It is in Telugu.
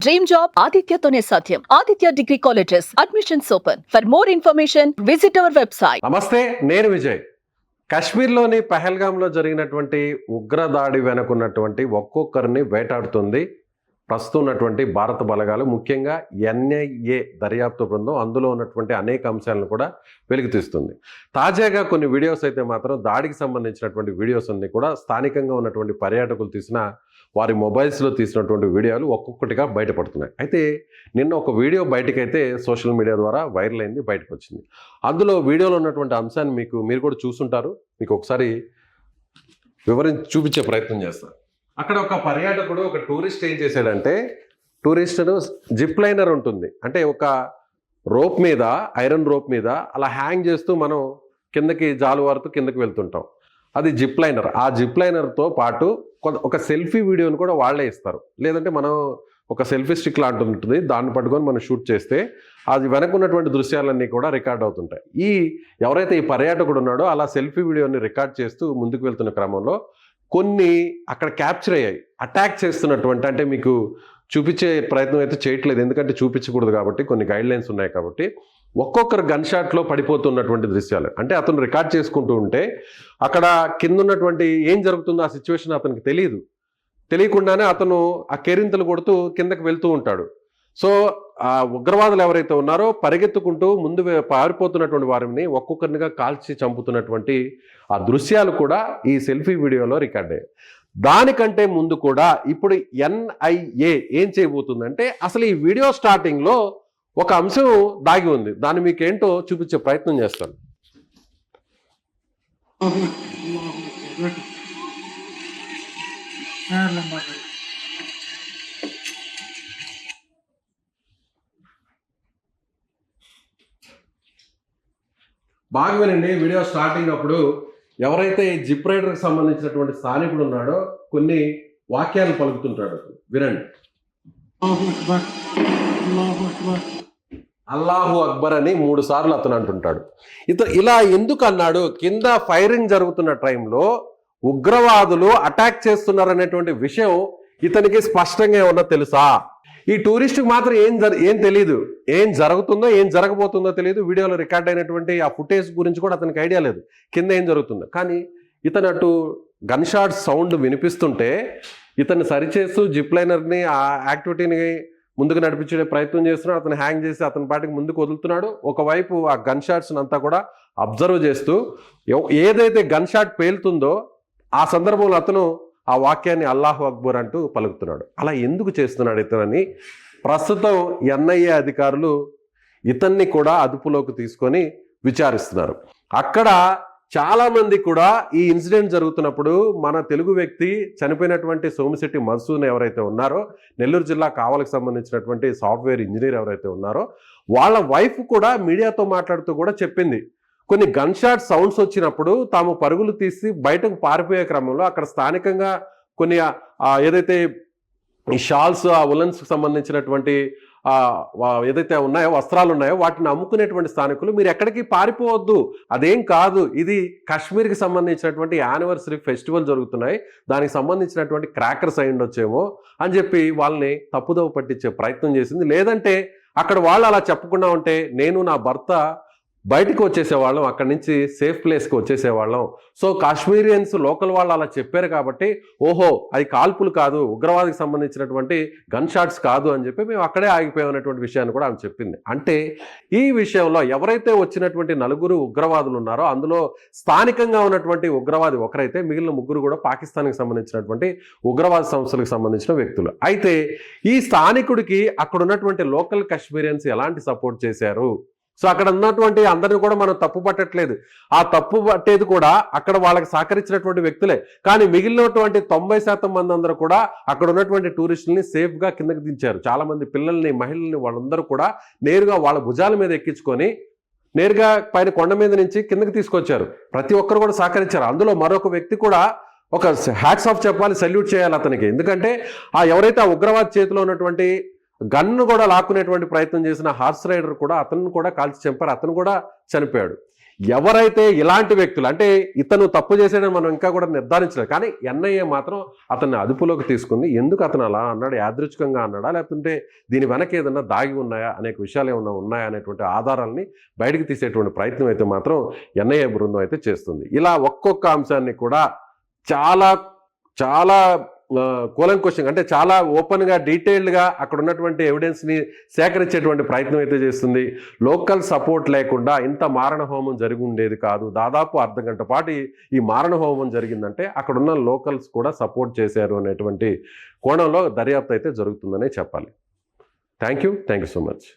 డ్రీమ్ జాబ్ ఆదిత్యతోనే సాధ్యం. Aditya degree colleges admissions open. For more information visit our website. నమస్తే, నేను విజయ్. కాశ్మీర్లోని పహల్గామ్లో జరిగినటువంటి ఉగ్రదాడి వెనుకున్నటువంటి ఒక్కొక్కరిని వేటాడుతుంది ప్రస్తుతం ఉన్నటువంటి భారత బలగాలు, ముఖ్యంగా ఎన్ఐఏ దర్యాప్తు బృందం అందులో ఉన్నటువంటి అనేక అంశాలను కూడా వెలుగుతీస్తుంది. తాజాగా కొన్ని వీడియోస్ అయితే మాత్రం దాడికి సంబంధించినటువంటి వీడియోస్ అన్ని కూడా స్థానికంగా ఉన్నటువంటి పర్యాటకులు తీసిన వారి మొబైల్స్లో తీసినటువంటి వీడియోలు ఒక్కొక్కటిగా బయటపడుతున్నాయి. అయితే నిన్న ఒక వీడియో బయటకైతే సోషల్ మీడియా ద్వారా వైరల్ అయింది, బయటకు వచ్చింది. అందులో వీడియోలో ఉన్నటువంటి అంశాన్ని మీరు కూడా చూసుంటారు. మీకు ఒకసారి వివరించి చూపించే ప్రయత్నం చేస్తాను. అక్కడ ఒక పర్యాటకుడు, ఒక టూరిస్ట్ ఏం చేశాడంటే, టూరిస్ట్ జిప్ లైనర్ ఉంటుంది, అంటే ఒక రోప్ మీద, ఐరన్ రోప్ మీద అలా హ్యాంగ్ చేస్తూ మనం కిందకి జాలువారుతూ కిందకి వెళ్తుంటాం. అది జిప్ లైనర్. ఆ జిప్ లైనర్తో పాటు ఒక సెల్ఫీ వీడియోని కూడా వాళ్ళే ఇస్తారు. లేదంటే మనం ఒక సెల్ఫీ స్టిక్ లాంటి ఉంటుంది, దాన్ని పట్టుకొని మనం షూట్ చేస్తే అది వెనకున్నటువంటి దృశ్యాలన్నీ కూడా రికార్డ్ అవుతుంటాయి. ఎవరైతే ఈ పర్యాటకుడు ఉన్నాడో అలా సెల్ఫీ వీడియోని రికార్డ్ చేస్తూ ముందుకు వెళ్తున్న క్రమంలో కొన్ని అక్కడ క్యాప్చర్ అయ్యాయి. అటాక్ చేస్తున్నటువంటి, అంటే మీకు చూపించే ప్రయత్నం అయితే చేయట్లేదు, ఎందుకంటే చూపించకూడదు కాబట్టి, కొన్ని గైడ్ లైన్స్ ఉన్నాయి కాబట్టి. ఒక్కొక్కరు గన్ షాట్లో పడిపోతున్నటువంటి దృశ్యాలు, అంటే అతను రికార్డ్ చేసుకుంటూ ఉంటే అక్కడ కింద ఉన్నటువంటి ఏం జరుగుతుందో ఆ సిచ్యువేషన్ అతనికి తెలియకుండానే అతను ఆ కేరింతలు కొడుతూ కిందకి వెళ్తూ ఉంటాడు. సో ఆ ఉగ్రవాదులు ఎవరైతే ఉన్నారో పరిగెత్తుకుంటూ ముందు పారిపోతున్నటువంటి వారిని ఒక్కొక్కరినిగా కాల్చి చంపుతున్నటువంటి ఆ దృశ్యాలు కూడా ఈ సెల్ఫీ వీడియోలో రికార్డ్ అయ్యాయి. దానికంటే ముందు కూడా ఇప్పుడు ఎన్ఐఏ ఏం చేయబోతుందంటే, అసలు ఈ వీడియో స్టార్టింగ్లో ఒక అంశం దాగి ఉంది. దాన్ని మీకు ఏంటో చూపించే ప్రయత్నం చేస్తాను. బాగా వినండి. వీడియో స్టార్టింగ్ అప్పుడు ఎవరైతే ఈ జిప్ రైడర్కి సంబంధించినటువంటి స్థానికుడు ఉన్నాడో కొన్ని వాక్యాలు పలుకుతుంటాడు, వినండి. అల్లాహు అక్బర్ అని 3 సార్లు అతను అంటుంటాడు. ఇలా ఎందుకు అన్నాడు? కింద ఫైరింగ్ జరుగుతున్న టైంలో ఉగ్రవాదులు అటాక్ చేస్తున్నారనేటువంటి విషయం ఇతనికి స్పష్టంగా ఏమన్నా తెలుసా? ఈ టూరిస్ట్కి మాత్రం ఏం తెలియదు, ఏం జరుగుతుందో ఏం జరగబోతుందో తెలియదు. వీడియోలో రికార్డ్ అయినటువంటి ఆ ఫుటేజ్ గురించి కూడా అతనికి ఐడియా లేదు, కింద ఏం జరుగుతుందో. కానీ ఇతను అటు గన్ షాట్ సౌండ్ వినిపిస్తుంటే ఇతను సరిచేస్తూ జిప్ లైనర్ని ఆ యాక్టివిటీని ముందుకు నడిపించే ప్రయత్నం చేస్తున్నాడు. అతను హ్యాంగ్ చేసి అతని పాటికి ముందుకు వదులుతున్నాడు. ఒకవైపు ఆ గన్ షాట్స్ అంతా కూడా అబ్జర్వ్ చేస్తూ ఏదైతే గన్ షాట్ పేలుతుందో ఆ సందర్భంలో అతను ఆ వాక్యాన్ని అల్లాహు అక్బర్ అంటూ పలుకుతున్నాడు. అలా ఎందుకు చేస్తున్నాడు ఇతనని ప్రస్తుతం ఎన్ఐఏ అధికారులు ఇతన్ని కూడా అదుపులోకి తీసుకొని విచారిస్తున్నారు. అక్కడ చాలామంది కూడా ఈ ఇన్సిడెంట్ జరుగుతున్నప్పుడు మన తెలుగు వ్యక్తి చనిపోయినటువంటి సోమిశెట్టి మన్సూర్ ఎవరైతే ఉన్నారో, నెల్లూరు జిల్లా కావలికి సంబంధించినటువంటి సాఫ్ట్వేర్ ఇంజనీర్ ఎవరైతే ఉన్నారో, వాళ్ళ వైఫ్ కూడా మీడియాతో మాట్లాడుతూ కూడా చెప్పింది, కొన్ని గన్ షాట్ సౌండ్స్ వచ్చినప్పుడు తాము పరుగులు తీసి బయటకు పారిపోయే క్రమంలో అక్కడ స్థానికంగా కొన్ని ఏదైతే ఈ షాల్స్, ఆ ఉలన్స్కి సంబంధించినటువంటి ఏదైతే ఉన్నాయో వస్త్రాలు ఉన్నాయో వాటిని అమ్ముకునేటువంటి స్థానికులు, మీరు ఎక్కడికి పారిపోవద్దు, అదేం కాదు, ఇది కాశ్మీర్కి సంబంధించినటువంటి యానివర్సరీ ఫెస్టివల్ జరుగుతున్నాయి, దానికి సంబంధించినటువంటి క్రాకర్స్ అయి ఉండొచ్చేమో అని చెప్పి వాళ్ళని తప్పుదోవ పట్టించే ప్రయత్నం చేసింది. లేదంటే అక్కడ వాళ్ళు అలా చెప్పకుండా ఉంటే నేను నా భర్త బయటకు వచ్చేసేవాళ్ళం, అక్కడి నుంచి సేఫ్ ప్లేస్కి వచ్చేసేవాళ్ళం. సో కాశ్మీరియన్స్ లోకల్ వాళ్ళు అలా చెప్పారు కాబట్టి ఓహో అది కాల్పులు కాదు, ఉగ్రవాదికి సంబంధించినటువంటి గన్ షాట్స్ కాదు అని చెప్పి మేము అక్కడే ఆగిపోయామనేటువంటి విషయాన్ని కూడా ఆమె చెప్పింది. అంటే ఈ విషయంలో ఎవరైతే వచ్చినటువంటి 4 ఉగ్రవాదులు ఉన్నారో అందులో స్థానికంగా ఉన్నటువంటి ఉగ్రవాది ఒకరైతే, మిగిలిన 3 కూడా పాకిస్తాన్కి సంబంధించినటువంటి ఉగ్రవాద సంస్థలకు సంబంధించిన వ్యక్తులు. అయితే ఈ స్థానికుడికి అక్కడ ఉన్నటువంటి లోకల్ కాశ్మీరియన్స్ ఎలాంటి సపోర్ట్ చేశారు? సో అక్కడ ఉన్నటువంటి అందరిని కూడా మనం తప్పు పట్టట్లేదు, ఆ తప్పు పట్టేది కూడా అక్కడ వాళ్ళకి సహకరించినటువంటి వ్యక్తులే. కానీ మిగిలినటువంటి 90% మంది అందరూ కూడా అక్కడ ఉన్నటువంటి టూరిస్టులని సేఫ్గా కిందకి దించారు. చాలామంది పిల్లల్ని, మహిళల్ని, వాళ్ళందరూ కూడా నేరుగా వాళ్ళ భుజాల మీద ఎక్కించుకొని నేరుగా పైన కొండ మీద నుంచి కిందకి తీసుకొచ్చారు. ప్రతి ఒక్కరు కూడా సహకరించారు. అందులో మరొక వ్యక్తి కూడా ఒక హ్యాట్స్ ఆఫ్ చెప్పాలి, సల్యూట్ చేయాలి అతనికి. ఎందుకంటే ఎవరైతే ఆ ఉగ్రవాద చేతిలో ఉన్నటువంటి గన్ను కూడా లాక్కునేటువంటి ప్రయత్నం చేసిన హార్స్ రైడర్ కూడా అతను కూడా కాల్చి చంపారు, అతను కూడా చనిపోయాడు. ఎవరైతే ఇలాంటి వ్యక్తులు, అంటే ఇతను తప్పు చేసాడని మనం ఇంకా కూడా నిర్ధారించలేదు, కానీ ఎన్ఐఏ మాత్రం అతన్ని అదుపులోకి తీసుకుంది. ఎందుకు అతను అలా అన్నాడు, యాదృచ్ఛికంగా అన్నాడా, లేకపోతే దీని వెనక ఏదన్నా దాగి ఉన్నాయా, అనేక విషయాలు ఏమన్నా ఉన్నాయా అనేటువంటి ఆధారాలని బయటకు తీసేటువంటి ప్రయత్నం అయితే మాత్రం ఎన్ఐఏ బృందం అయితే చేస్తుంది. ఇలా ఒక్కొక్క అంశాన్ని కూడా చాలా చాలా కూలంకుషంగా, అంటే చాలా ఓపెన్గా డీటెయిల్డ్గా అక్కడ ఉన్నటువంటి ఎవిడెన్స్ని సేకరించేటువంటి ప్రయత్నం అయితే చేస్తుంది. లోకల్ సపోర్ట్ లేకుండా ఇంత మారణ హోమం జరిగి ఉండేది కాదు. దాదాపు అర్ధ గంట పాటు ఈ మారణ హోమం జరిగిందంటే అక్కడున్న లోకల్స్ కూడా సపోర్ట్ చేశారు అనేటువంటి కోణంలో దర్యాప్తు అయితే జరుగుతుందనే చెప్పాలి. Thank you so much.